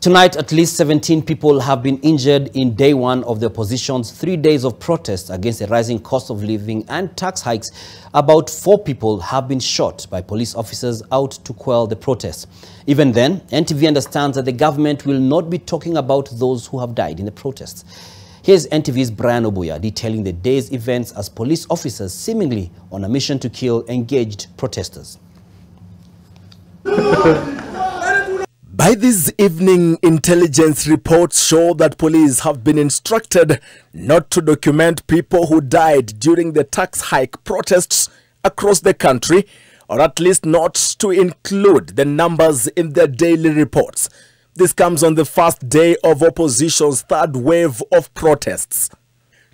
Tonight, at least 17 people have been injured in day one of the opposition's 3 days of protest against the rising cost of living and tax hikes. About 4 people have been shot by police officers out to quell the protests. Even then, NTV understands that the government will not be talking about those who have died in the protests. Here's NTV's Brian Obuya detailing the day's events as police officers, seemingly on a mission to kill engaged protesters. By this evening, intelligence reports show that police have been instructed not to document people who died during the tax hike protests across the country, or at least not to include the numbers in their daily reports. This comes on the first day of opposition's third wave of protests.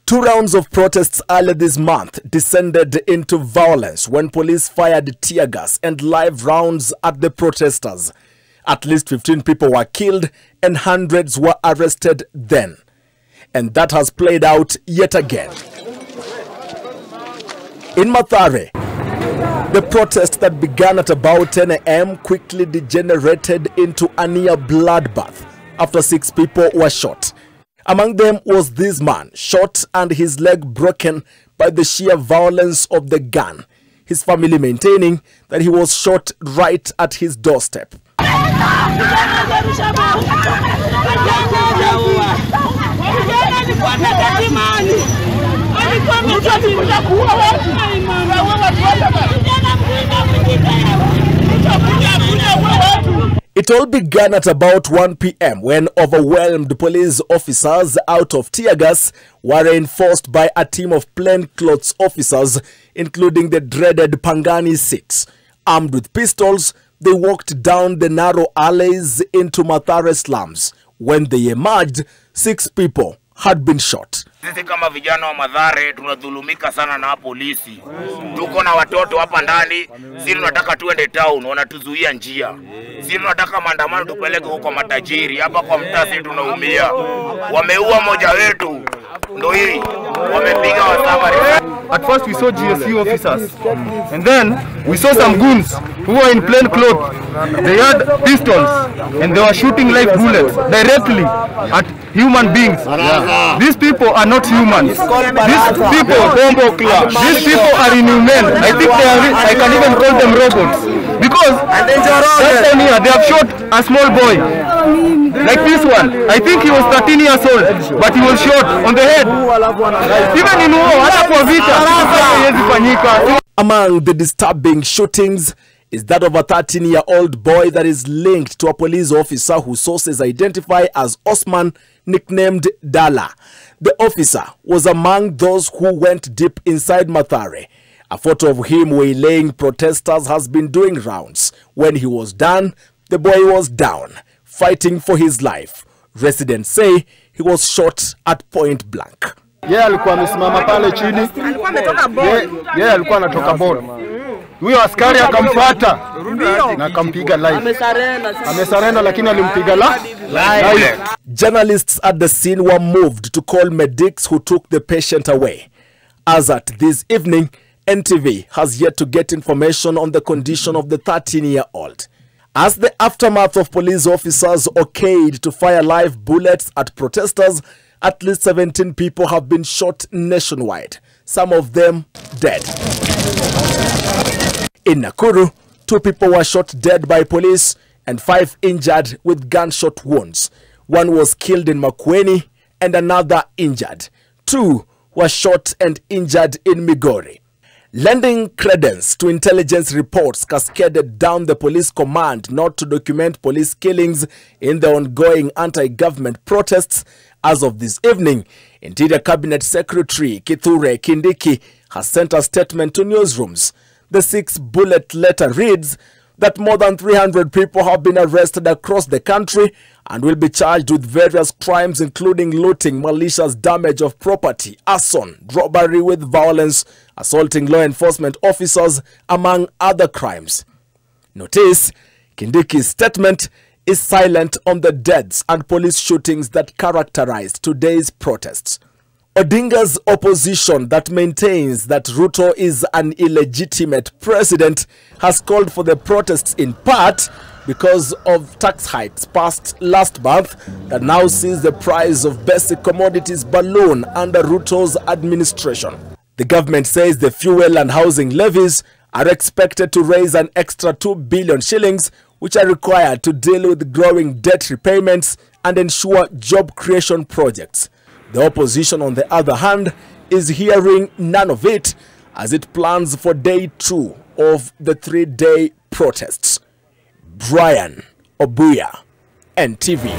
2 rounds of protests earlier this month descended into violence when police fired tear gas and live rounds at the protesters. At least 15 people were killed and hundreds were arrested then. And that has played out yet again. In Mathare, the protest that began at about 10 a.m. quickly degenerated into a near bloodbath after 6 people were shot. Among them was this man, shot and his leg broken by the sheer violence of the gun. His family maintaining that he was shot right at his doorstep. It all began at about 1 p.m. when overwhelmed police officers out of tear gas were reinforced by a team of plainclothes officers, including the dreaded Pangani 6. Armed with pistols, they walked down the narrow alleys into Mathare slums. When they emerged, 6 people had been shot. Sisi kama vijana wa Mathare tunadhulumika sana na polisi. Tuko na watoto hapa ndani, sisi tunataka tuende town, wanatuzuia njia. Sisi tunataka maandamano tupeleke huko matajiri, hapa kwa mtaa sisi tunaumia. Wameua mmoja wetu. Ndio hii. Wamepiga wasafari. At first we saw GSU officers, and then we saw some goons who were in plain clothes. They had pistols and they were shooting live bullets directly at human beings. These people are not humans. These people are inhuman. I think I can even call them robots. Because that time here, they have shot a small boy. Like this one. I think he was 13 years old, but he was shot on the head. Even in war, among the disturbing shootings is that of a 13-year-old boy that is linked to a police officer whose sources identify as Osman, nicknamed Dala. The officer was among those who went deep inside Mathare. A photo of him waylaying protesters has been doing rounds. When he was done, the boy was down, fighting for his life. Residents say he was shot at point blank. Yeah, alikuwa amesimama pale chini. Yeah, alikuwa anatoka ball. Huyo askari akamfuata na akampiga live. Amesarenda lakini alimpiga live. Journalists at the scene were moved to call medics who took the patient away. As at this evening, NTV has yet to get information on the condition of the 13-year-old. As the aftermath of police officers okayed to fire live bullets at protesters, at least 17 people have been shot nationwide, some of them dead. In Nakuru, 2 people were shot dead by police and 5 injured with gunshot wounds. 1 was killed in Makueni and another injured. 2 were shot and injured in Migori. Lending credence to intelligence reports cascaded down the police command not to document police killings in the ongoing anti-government protests. As of this evening, Interior Cabinet Secretary Kithure Kindiki has sent a statement to newsrooms. The 6-bullet letter reads that more than 300 people have been arrested across the country and will be charged with various crimes including looting, malicious damage of property, arson, robbery with violence, assaulting law enforcement officers, among other crimes. Notice, Kindiki's statement is silent on the deaths and police shootings that characterized today's protests. Odinga's opposition that maintains that Ruto is an illegitimate president has called for the protests in part because of tax hikes passed last month that now sees the price of basic commodities balloon under Ruto's administration. The government says the fuel and housing levies are expected to raise an extra 2 billion shillings, which are required to deal with growing debt repayments and ensure job creation projects. The opposition, on the other hand, is hearing none of it as it plans for day 2 of the 3-day protests. Brian Obuya, NTV.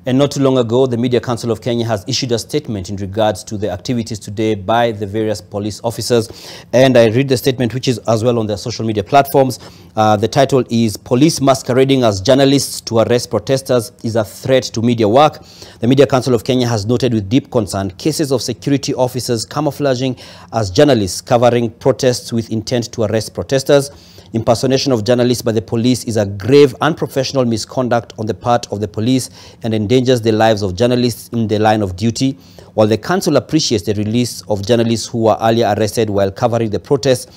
And not too long ago, the Media Council of Kenya has issued a statement in regards to the activities today by the various police officers. And I read the statement, which is as well on their social media platforms. The title is "Police Masquerading as Journalists to Arrest Protesters is a Threat to Media Work." The Media Council of Kenya has noted with deep concern cases of security officers camouflaging as journalists covering protests with intent to arrest protesters. Impersonation of journalists by the police is a grave unprofessional misconduct on the part of the police and endangers the lives of journalists in the line of duty. While the council appreciates the release of journalists who were earlier arrested while covering the protests,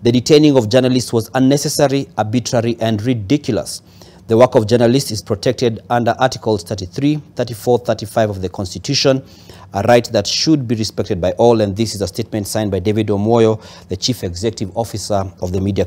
the detaining of journalists was unnecessary, arbitrary, and ridiculous. The work of journalists is protected under Articles 33, 34, 35 of the Constitution, a right that should be respected by all. And this is a statement signed by David Omoyo, the Chief Executive Officer of the Media Council.